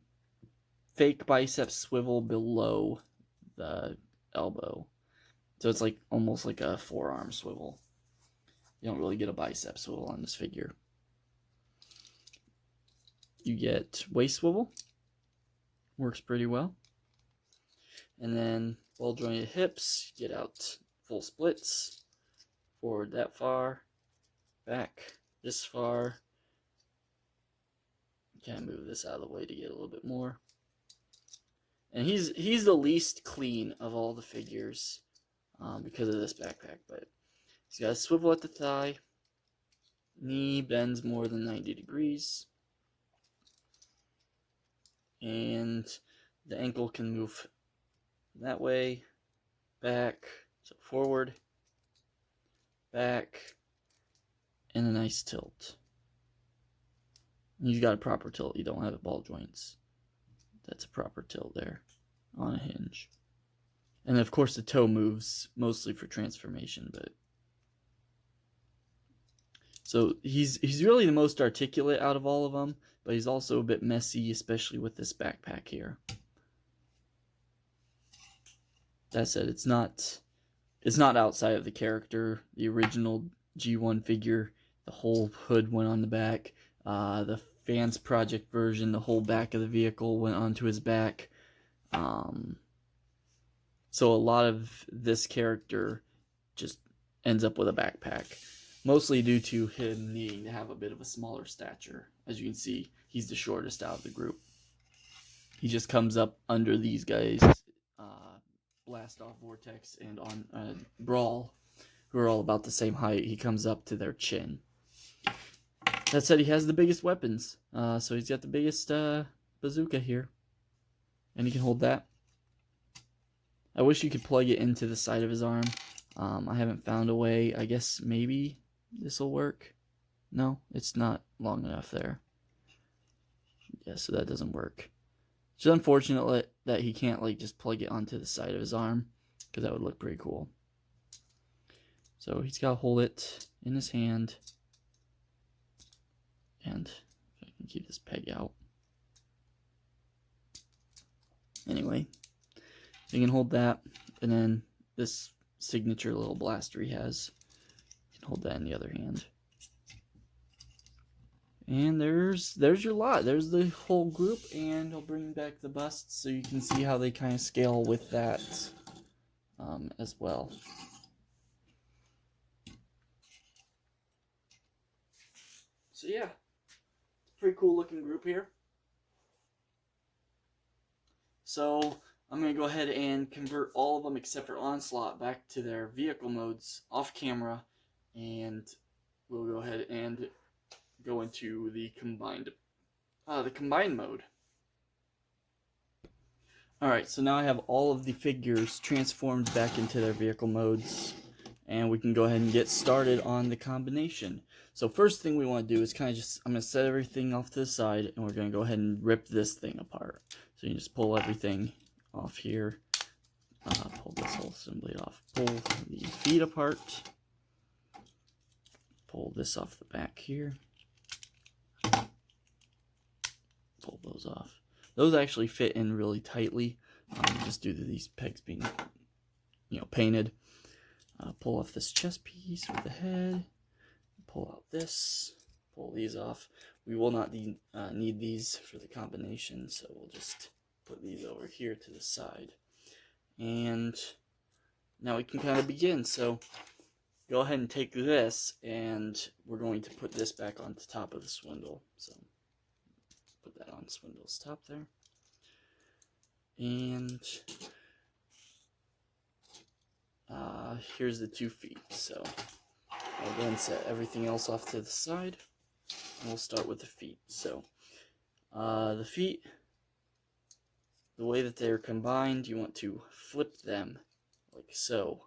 A: fake bicep swivel below the elbow, so it's almost like a forearm swivel. You don't really get a bicep swivel on this figure. You get waist swivel, works pretty well. And then ball jointed hips, get out full splits, forward that far, back this far. Kind of move this out of the way to get a little bit more. And he's the least clean of all the figures because of this backpack, but he's got a swivel at the thigh, knee bends more than 90 degrees, and the ankle can move that way, back, so forward, back, and a nice tilt. You've got a proper tilt, you don't have ball joints. That's a proper tilt there on a hinge. And of course the toe moves mostly for transformation, but so he's really the most articulate out of all of them, but he's also a bit messy, especially with this backpack here. That said, it's not outside of the character. The original G1 figure, the whole hood went on the back. The Fans Project version, the whole back of the vehicle went onto his back. So a lot of this character just ends up with a backpack, mostly due to him needing to have a bit of a smaller stature. As you can see, he's the shortest out of the group. He just comes up under these guys, Blast Off, Vortex, and on Brawl, who are all about the same height. He comes up to their chin. That said, he has the biggest weapons. So he's got the biggest bazooka here. And he can hold that. I wish you could plug it into the side of his arm. I haven't found a way. I guess maybe this will work. No, it's not long enough there. Yeah, so that doesn't work. It's unfortunate that he can't just plug it onto the side of his arm, because that would look pretty cool. So he's got to hold it in his hand. And if I can keep this peg out. Anyway, you can hold that, and then this signature little blaster he has, you can hold that in the other hand. And there's your lot. There's the whole group, and I'll bring back the busts so you can see how they kind of scale with that as well. So yeah, pretty cool looking group here. So I'm going to go ahead and convert all of them except for Onslaught back to their vehicle modes off camera, and we'll go ahead and go into the combined mode. Alright, so now I have all of the figures transformed back into their vehicle modes, and we can go ahead and get started on the combination. So first thing we want to do is I'm going to set everything off to the side, and we're going to go ahead and rip this thing apart. So you just pull everything off here, pull this whole assembly off, pull the feet apart, pull this off the back here, pull those off. Those actually fit in really tightly, just due to these pegs being, painted. Pull off this chest piece with the head, pull out this, pull these off. We will not need these for the combination, so we'll just put these over here to the side. And now we can kind of begin. So go ahead and take this, and we're going to put this back on the top of the Swindle. So put that on Swindle's top there. And here's the 2 feet. So I'll go and set everything else off to the side. And we'll start with the feet. So the feet, the way that they're combined, you want to flip them like so.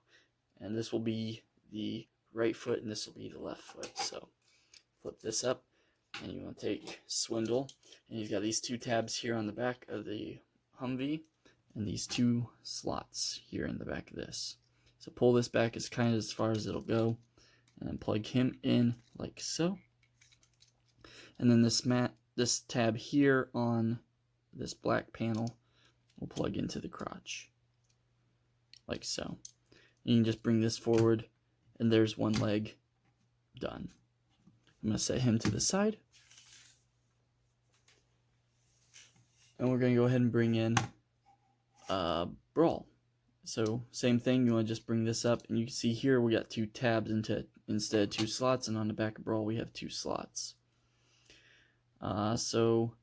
A: And this will be the right foot and this will be the left foot. So flip this up, and you want to take Swindle, and you've got these 2 tabs here on the back of the Humvee and these 2 slots here in the back of this. So pull this back as kind of as far as it'll go, and then plug him in like so. And then this tab here on this black panel will plug into the crotch like so. You can just bring this forward, and there's one leg done. I'm going to set him to the side. And we're going to go ahead and bring in Brawl. So same thing, you want to just bring this up, and you can see here we got 2 tabs instead of 2 slots, and on the back of Brawl we have 2 slots. So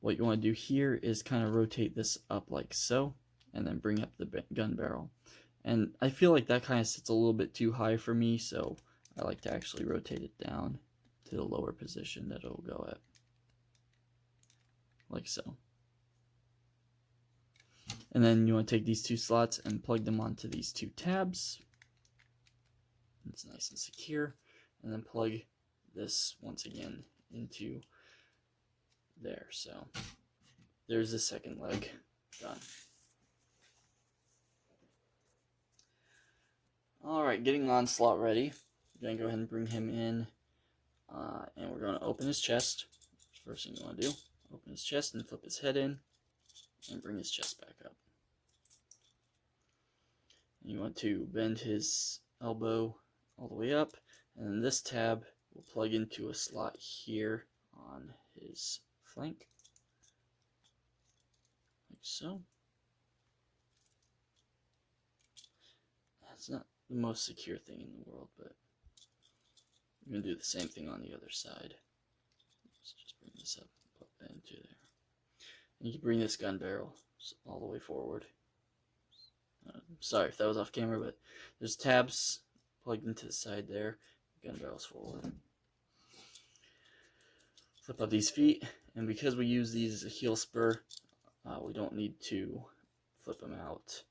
A: what you want to do here is kind of rotate this up like so, and then bring up the gun barrel. And I feel like that kind of sits a little bit too high for me, so I like to actually rotate it down to the lower position that it'll go at. Like so. And then you want to take these 2 slots and plug them onto these 2 tabs. It's nice and secure. And then plug this once again into there. So there's the second leg done. Alright, getting Onslaught ready. We're going to go ahead and bring him in. And we're going to open his chest. First thing you want to do, open his chest and flip his head in. And bring his chest back up. And you want to bend his elbow all the way up. And then this tab will plug into a slot here on his flank. Like so. That's not the most secure thing in the world, but we're going to do the same thing on the other side. Let's just bring this up, put that into there. And you can bring this gun barrel all the way forward. Sorry if that was off camera, but there's tabs plugged into the side there. Gun barrel's forward. Flip up these feet, and because we use these as a heel spur, we don't need to flip them out.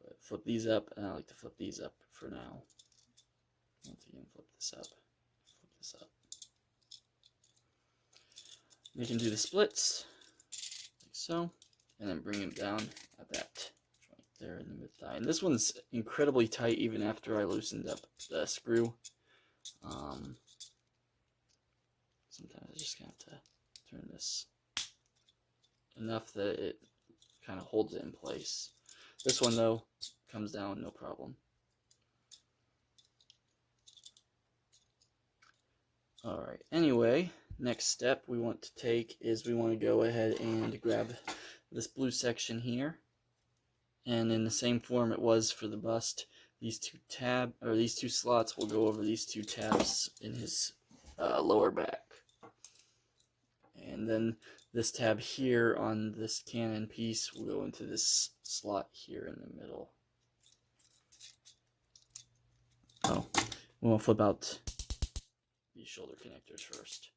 A: But flip these up, and I like to flip these up for now. Once again, flip this up. Flip this up. We can do the splits, like so, and then bring them down at that joint there in the mid thigh. And this one's incredibly tight even after I loosened up the screw. Sometimes I just have to turn this enough that it kind of holds it in place. This one though comes down no problem. Alright, anyway, next step we want to take is we want to go ahead and grab this blue section here, and in the same form it was for the bust, these 2 slots will go over these 2 tabs in his lower back. And then this tab here on this cannon piece will go into this slot here in the middle. Oh, we want to flip out these shoulder connectors first.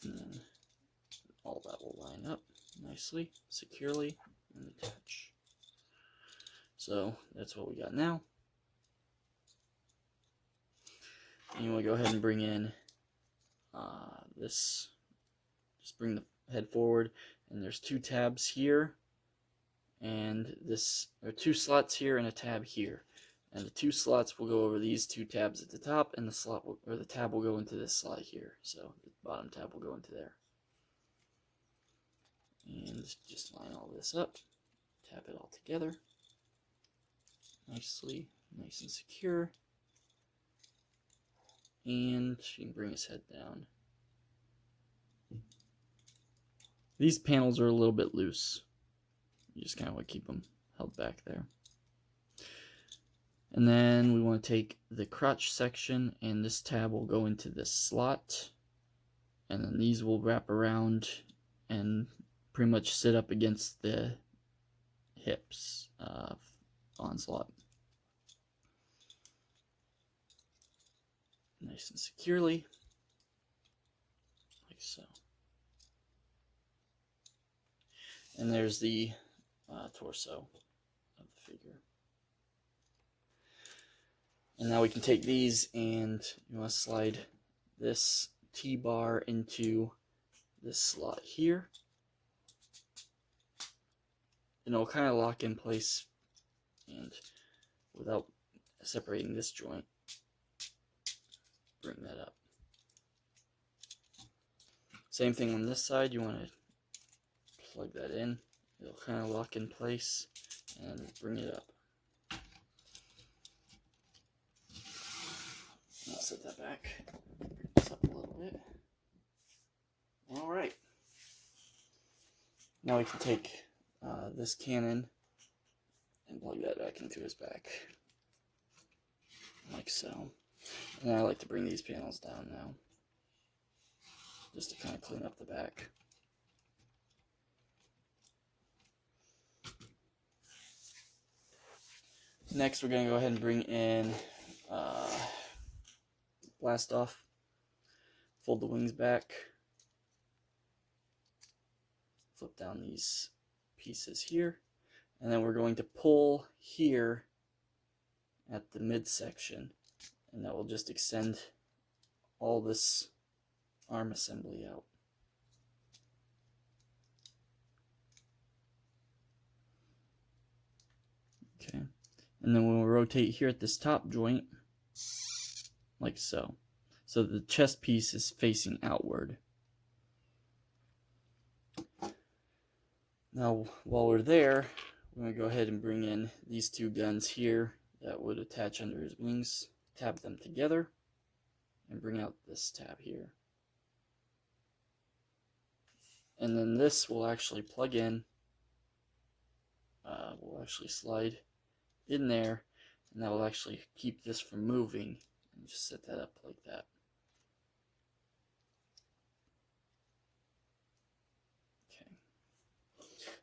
A: And then all that will line up nicely, securely, and attach. So that's what we got now. And you want to go ahead and bring in this, just bring the head forward, and there's 2 tabs here, and there are 2 slots here and a tab here, and the 2 slots will go over these 2 tabs at the top, and the tab will go into this slot here, so the bottom tab will go into there. And just line all this up, tap it all together nicely, nice and secure. and you can bring his head down. These panels are a little bit loose. You just kind of want to keep them held back there. And then we want to take the crotch section, and this tab will go into this slot. And then these will wrap around and pretty much sit up against the hips of Onslaught. Nice and securely, like so. And there's the torso of the figure. And now we can take these, and you want to slide this T-bar into this slot here. And it'll kind of lock in place, and without separating this joint, bring that up. Same thing on this side, you want to plug that in. It'll kind of lock in place and bring it up. I'll set that back. Bring this up a little bit. Alright. Now we can take this cannon and plug that back into his back. Like so. And I like to bring these panels down now, just to kind of clean up the back. Next, we're going to go ahead and bring in Blast Off. Fold the wings back. Flip down these pieces here. And then we're going to pull here at the midsection. And that will just extend all this arm assembly out. Okay. And then we'll rotate here at this top joint, like so. So the chest piece is facing outward. Now, while we're there, we're going to go ahead and bring in these two guns here that would attach under his wings. Tab them together and bring out this tab here. And then this will actually plug in. We'll actually slide in there, and that will actually keep this from moving. And just set that up like that. Okay.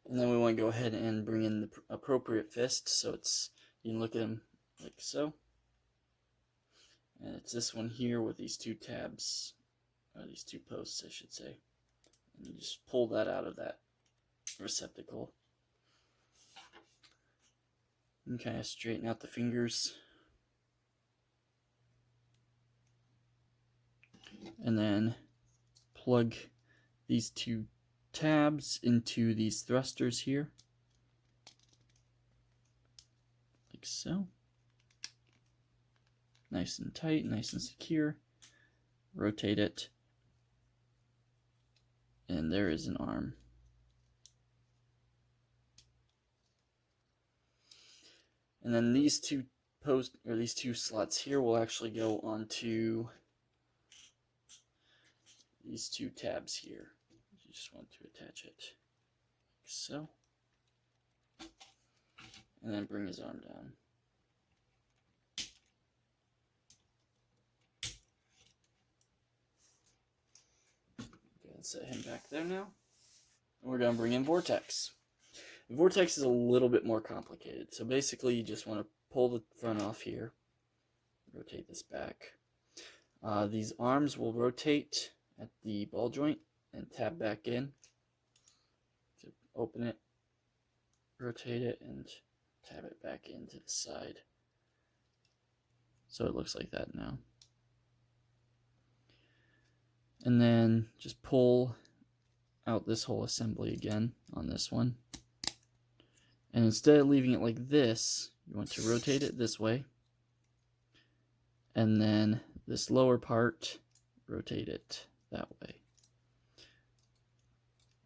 A: And then we want to go ahead and bring in the appropriate fist, so it's, you can look at them like so. And it's this one here with these two tabs, or these two posts, I should say. And you just pull that out of that receptacle. And kind of straighten out the fingers. And then plug these two tabs into these thrusters here. Like so. Nice and tight, nice and secure. Rotate it. And there is an arm. And then these two these two slots here will actually go onto these two tabs here. You just want to attach it like so. And then bring his arm down. Set him back there now. And we're going to bring in Vortex. Vortex is a little bit more complicated. So basically you just want to pull the front off here. Rotate this back. These arms will rotate at the ball joint and tab back in. So open it, rotate it, and tab it back into the side. So it looks like that now. And then just pull out this whole assembly again on this one. And instead of leaving it like this, you want to rotate it this way. And then this lower part, rotate it that way.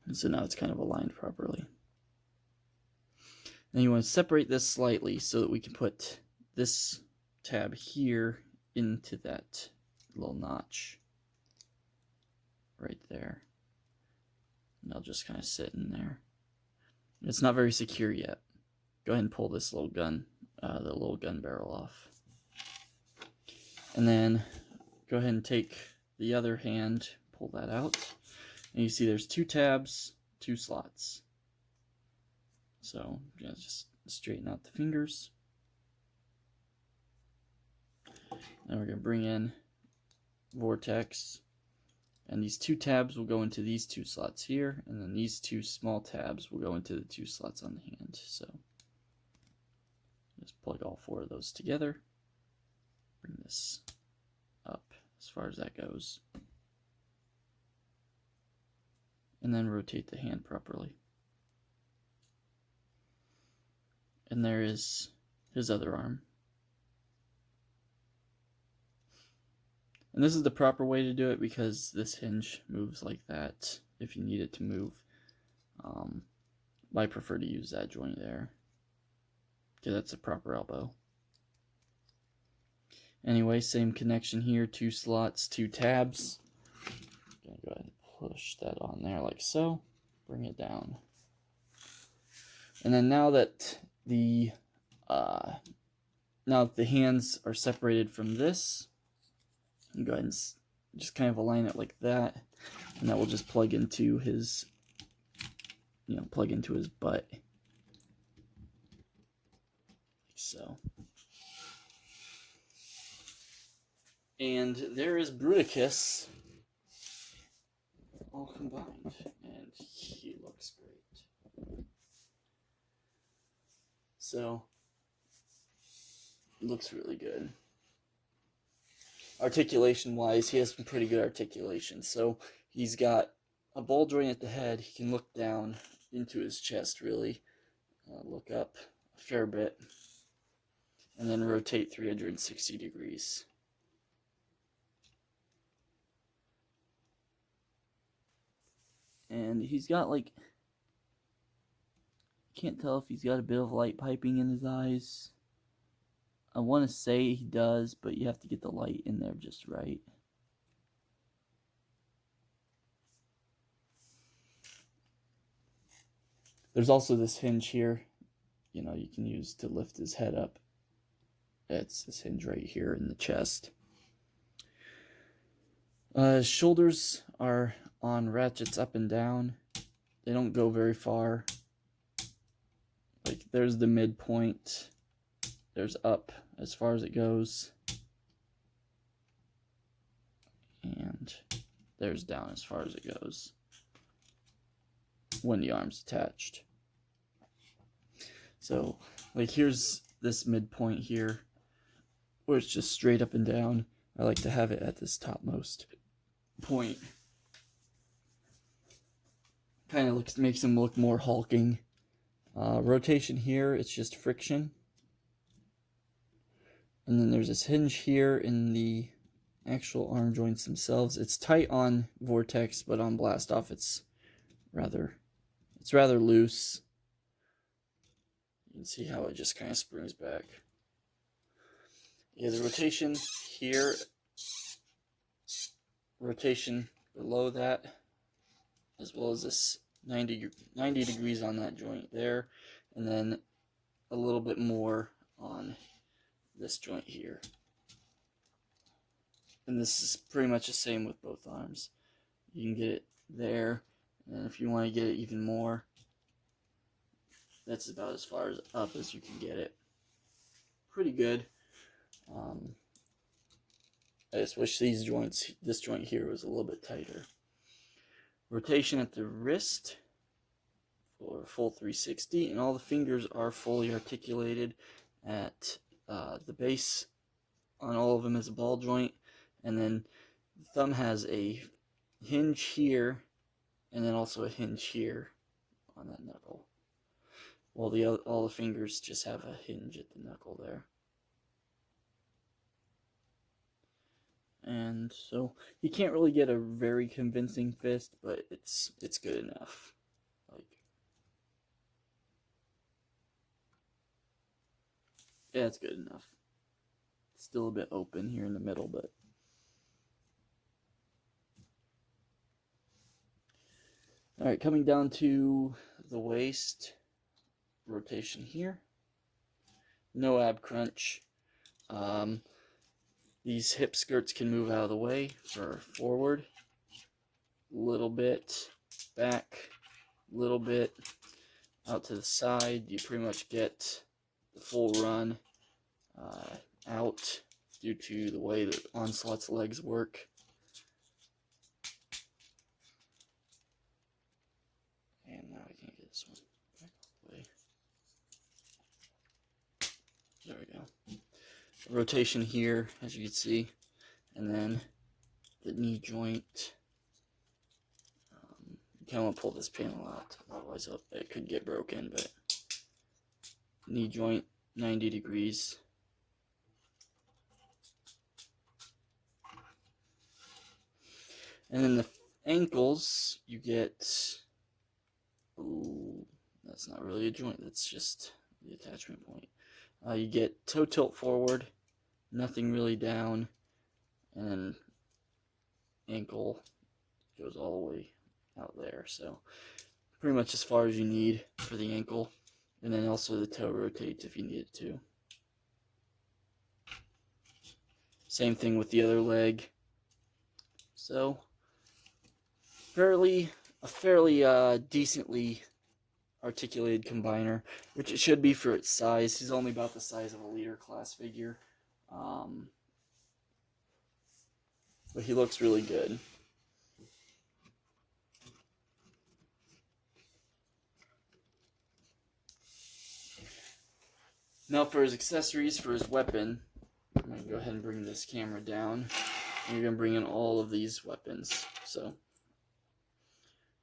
A: And so now it's kind of aligned properly. Then you want to separate this slightly so that we can put this tab here into that little notch right there. And I'll just kind of sit in there. It's not very secure yet. Go ahead and pull this little gun, the little gun barrel off. And then go ahead and take the other hand, pull that out. And you see there's 2 tabs, 2 slots. So just straighten out the fingers. Then we're going to bring in Vortex. And these 2 tabs will go into these 2 slots here. And then these 2 small tabs will go into the 2 slots on the hand. So just plug all 4 of those together. Bring this up as far as that goes. And then rotate the hand properly. And there is his other arm. And this is the proper way to do it because this hinge moves like that if you need it to move. I prefer to use that joint there because that's a proper elbow. Anyway, same connection here, 2 slots, 2 tabs. I'm gonna go ahead and push that on there like so. Bring it down. And then now that the hands are separated from this, you go ahead and just kind of align it like that, and that will just plug into his, plug into his butt. Like so. And there is Bruticus all combined, and he looks great. So, looks really good. Articulation wise, he has some pretty good articulation. So he's got a ball joint at the head. He can look down into his chest, really. Look up a fair bit. And then rotate 360 degrees. And he's got like, can't tell if he's got a bit of light piping in his eyes. I want to say he does, but you have to get the light in there just right. There's also this hinge here, you can use to lift his head up. It's this hinge right here in the chest. His shoulders are on ratchets up and down. They don't go very far. Like, there's the midpoint. There's up as far as it goes. And there's down as far as it goes when the arm's attached. So, like, here's this midpoint here where it's just straight up and down. I like to have it at this topmost point. Kind of makes him look more hulking. Rotation here, it's just friction. And then there's this hinge here in the actual arm joints themselves. It's tight on Vortex, but on Blast Off it's rather loose. You can see how it just kind of springs back. Yeah, the rotation here, rotation below that, as well as this 90 degrees on that joint there, and then a little bit more on this joint here. And this is pretty much the same with both arms. You can get it there, and if you want to get it even more, that's about as far as up as you can get it. Pretty good. I just wish this joint here was a little bit tighter. Rotation at the wrist for a full 360, and all the fingers are fully articulated at the base. On all of them is a ball joint, and then the thumb has a hinge here, and then also a hinge here on that knuckle. While all the fingers just have a hinge at the knuckle there. And so you can't really get a very convincing fist, but it's good enough. Like, yeah, it's good enough. It's still a bit open here in the middle, but Alright, coming down to the waist, rotation here. No ab crunch. These hip skirts can move out of the way for forward. A little bit, back, a little bit, out to the side. You pretty much get the full run out due to the way that Onslaught's legs work. And now I can't get this one back all the way. There we go. Rotation here, as you can see, and then the knee joint. You kind of want to pull this panel out, otherwise it could get broken, but knee joint 90 degrees. And then the ankles, you get, ooh, that's not really a joint, that's just the attachment point. You get toe tilt forward, nothing really down, and then ankle goes all the way out there. So pretty much as far as you need for the ankle. And then also the toe rotates if you need it to. Same thing with the other leg. So a fairly decently articulated combiner, which it should be for its size. He's only about the size of a leader class figure, but he looks really good. Now for his accessories, for his weapon, I'm going to go ahead and bring this camera down, and you're going to bring in all of these weapons. So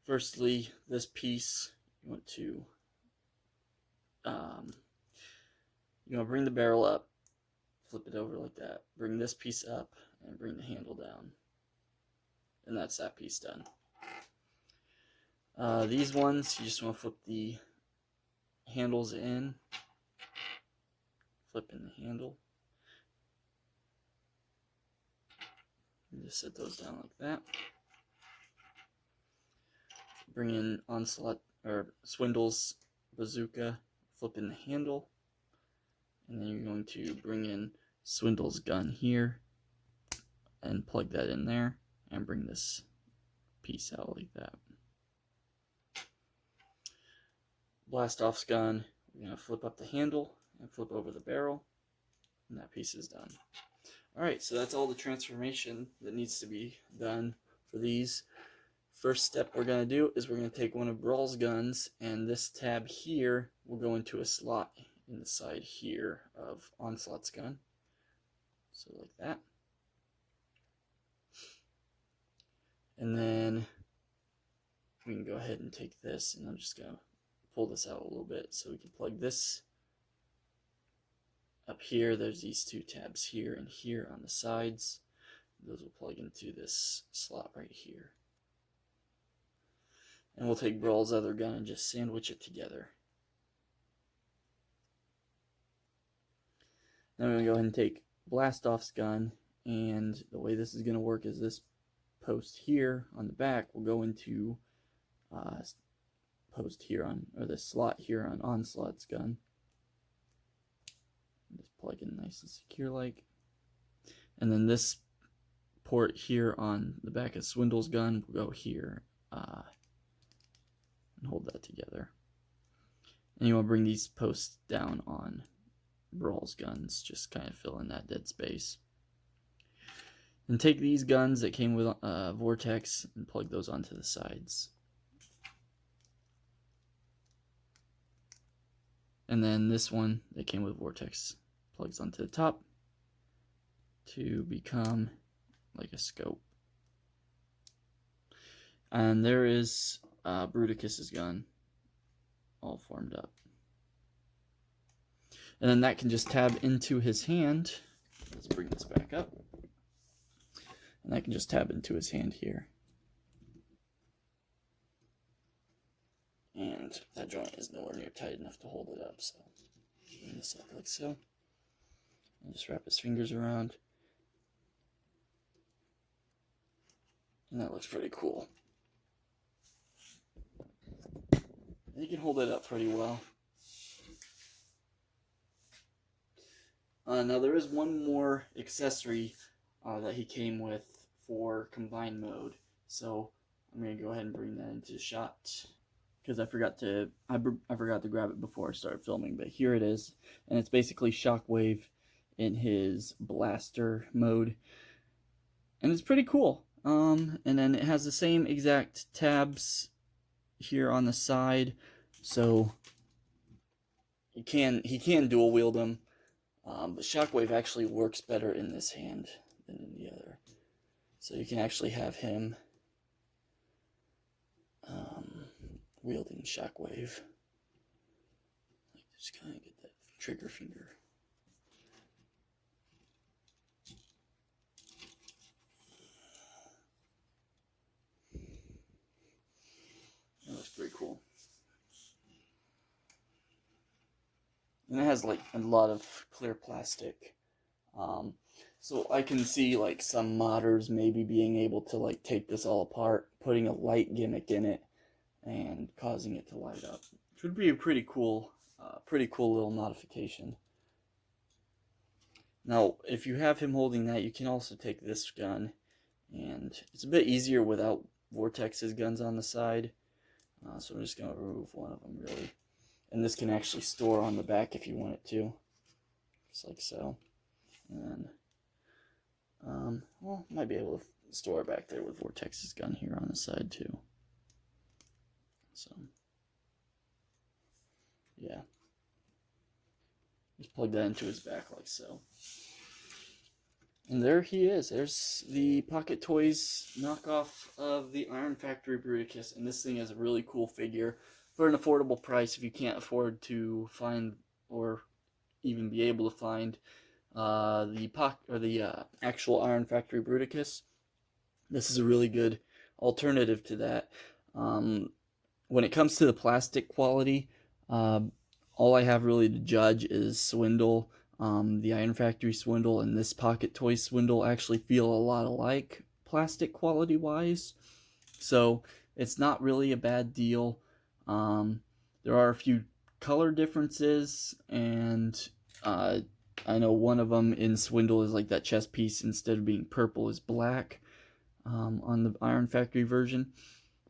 A: firstly, this piece, you want to bring the barrel up, flip it over like that, bring this piece up, and bring the handle down. And that's that piece done. These ones, you just want to flip the handles in, flip in the handle, and just set those down like that. Bring in Onslaught or Swindle's bazooka, flip in the handle, and then you're going to bring in Swindle's gun here and plug that in there and bring this piece out like that. Blast Off's gun, we're going to flip up the handle and flip over the barrel, and that piece is done. Alright, so that's all the transformation that needs to be done for these. First step we're going to do is we're going to take one of Brawl's guns, and this tab here will go into a slot in the side here of Onslaught's gun. So like that. And then we can go ahead and take this, and I'm just going to pull this out a little bit so we can plug this up here. There's these two tabs here and here on the sides. Those will plug into this slot right here. And we'll take Brawl's other gun and just sandwich it together. Now we're going to go ahead and take Blast Off's gun, and the way this is going to work is this post here on the back will go into post here on, or this slot here on Onslaught's gun. Just plug in nice and secure like. And then this port here on the back of Swindle's gun will go here and hold that together. And you want to bring these posts down on Brawl's guns, just kind of fill in that dead space. And take these guns that came with Vortex and plug those onto the sides. And then this one that came with Vortex plugs onto the top to become like a scope. And there is Bruticus's gun all formed up. And then that can just tab into his hand. Let's bring this back up. And that can just tab into his hand here. And that joint is nowhere near tight enough to hold it up, so bring this up like so. And just wrap his fingers around. And that looks pretty cool. he can hold it up pretty well. Now there is one more accessory that he came with for combined mode, so I'm gonna go ahead and bring that into shot because I forgot to grab it before I started filming. But here it is, and it's basically Shockwave in his blaster mode, and it's pretty cool. And then it has the same exact tabs here on the side, so he can dual wield them. But Shockwave actually works better in this hand than in the other. So you can actually have him wielding Shockwave. Just kind of get that trigger finger. That looks pretty cool. And it has like a lot of clear plastic. So I can see like some modders maybe being able to like take this all apart, putting a light gimmick in it, and causing it to light up. Which would be a pretty cool little modification. Now, if you have him holding that, you can also take this gun, and it's a bit easier without Vortex's guns on the side. So I'm just going to remove one of them, really. And this can actually store on the back if you want it to. Just like so. And well, might be able to store it back there with Vortex's gun here on the side too. So, yeah. Just plug that into his back like so. And there he is. There's the Pocket Toys knockoff of the Iron Factory Bruticus. And this thing is a really cool figure for an affordable price if you can't afford to find or even be able to find the actual Iron Factory Bruticus. This is a really good alternative to that. When it comes to the plastic quality, all I have really to judge is Swindle. The Iron Factory Swindle and this Pocket Toy Swindle actually feel a lot alike plastic quality wise, so it's not really a bad deal. There are a few color differences, and I know one of them in Swindle is like that chest piece, instead of being purple, is black on the Iron Factory version.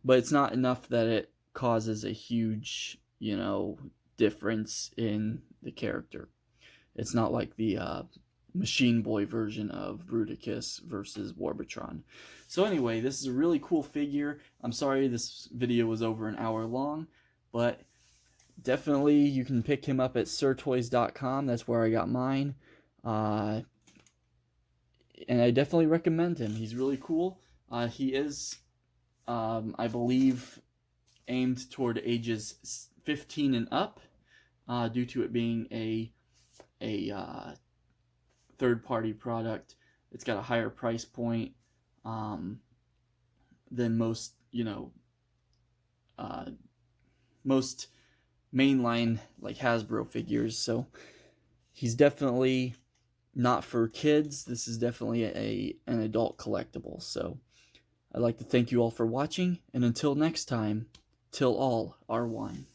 A: But it's not enough that it causes a huge, difference in the character. It's not like the Machine Boy version of Bruticus versus Warbitron. So anyway, this is a really cool figure. I'm sorry this video was over an hour long, but definitely you can pick him up at sirtoys.com. That's where I got mine. And I definitely recommend him. He's really cool. He is, I believe, aimed toward ages 15 and up, due to it being a third-party product. It's got a higher price point than most, most mainline like Hasbro figures. So he's definitely not for kids. This is definitely an adult collectible. So I'd like to thank you all for watching, and until next time, till all are one.